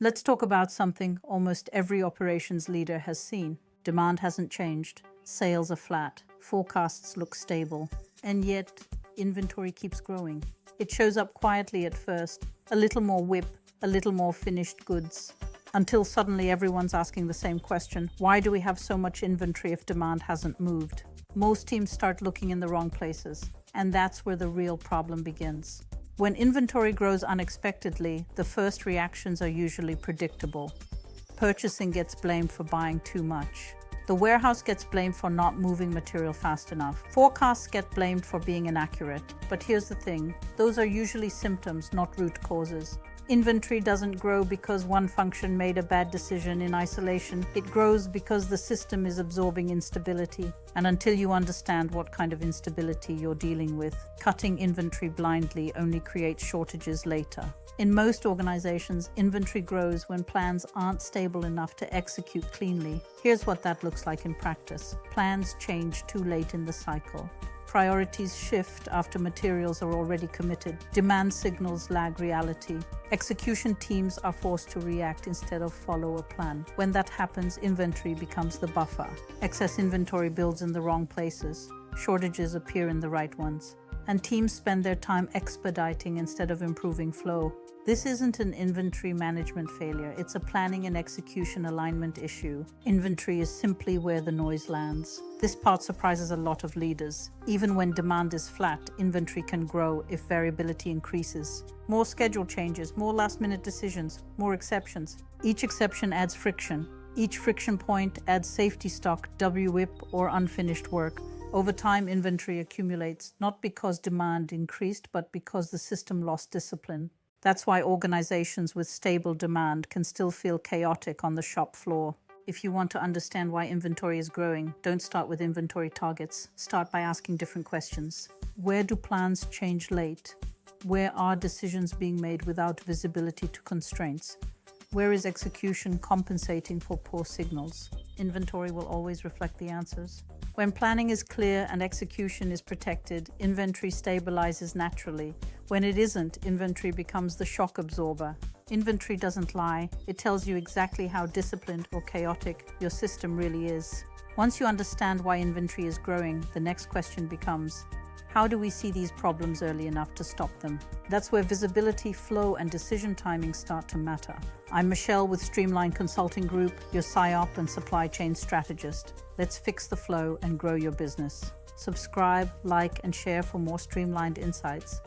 Let's talk about something almost every operations leader has seen. Demand hasn't changed, sales are flat, forecasts look stable, and yet inventory keeps growing. It shows up quietly at first, a little more WIP, a little more finished goods, until suddenly everyone's asking the same question: why do we have so much inventory if demand hasn't moved? Most teams start looking in the wrong places, and that's where the real problem begins. When inventory grows unexpectedly, the first reactions are usually predictable. Purchasing gets blamed for buying too much. The warehouse gets blamed for not moving material fast enough. Forecasts get blamed for being inaccurate. But here's the thing, those are usually symptoms, not root causes. Inventory doesn't grow because one function made a bad decision in isolation. It grows because the system is absorbing instability. And until you understand what kind of instability you're dealing with, cutting inventory blindly only creates shortages later. In most organizations, inventory grows when plans aren't stable enough to execute cleanly. Here's what that looks like in practice. Plans change too late in the cycle. Priorities shift after materials are already committed. Demand signals lag reality. Execution teams are forced to react instead of follow a plan. When that happens, inventory becomes the buffer. Excess inventory builds in the wrong places. Shortages appear in the right ones. And teams spend their time expediting instead of improving flow. This isn't an inventory management failure, it's a planning and execution alignment issue. Inventory is simply where the noise lands. This part surprises a lot of leaders. Even when demand is flat, inventory can grow if variability increases. More schedule changes, more last-minute decisions, more exceptions. Each exception adds friction. Each friction point adds safety stock, WIP, or unfinished work. Over time, inventory accumulates, not because demand increased, but because the system lost discipline. That's why organizations with stable demand can still feel chaotic on the shop floor. If you want to understand why inventory is growing, don't start with inventory targets. Start by asking different questions. Where do plans change late? Where are decisions being made without visibility to constraints? Where is execution compensating for poor signals? Inventory will always reflect the answers. When planning is clear and execution is protected, inventory stabilizes naturally. When it isn't, inventory becomes the shock absorber. Inventory doesn't lie. It tells you exactly how disciplined or chaotic your system really is. Once you understand why inventory is growing, the next question becomes, how do we see these problems early enough to stop them? That's where visibility, flow, and decision timing start to matter. I'm Michelle with Streamline Consulting Group, your SIOP and supply chain strategist. Let's fix the flow and grow your business. Subscribe, like, and share for more streamlined insights.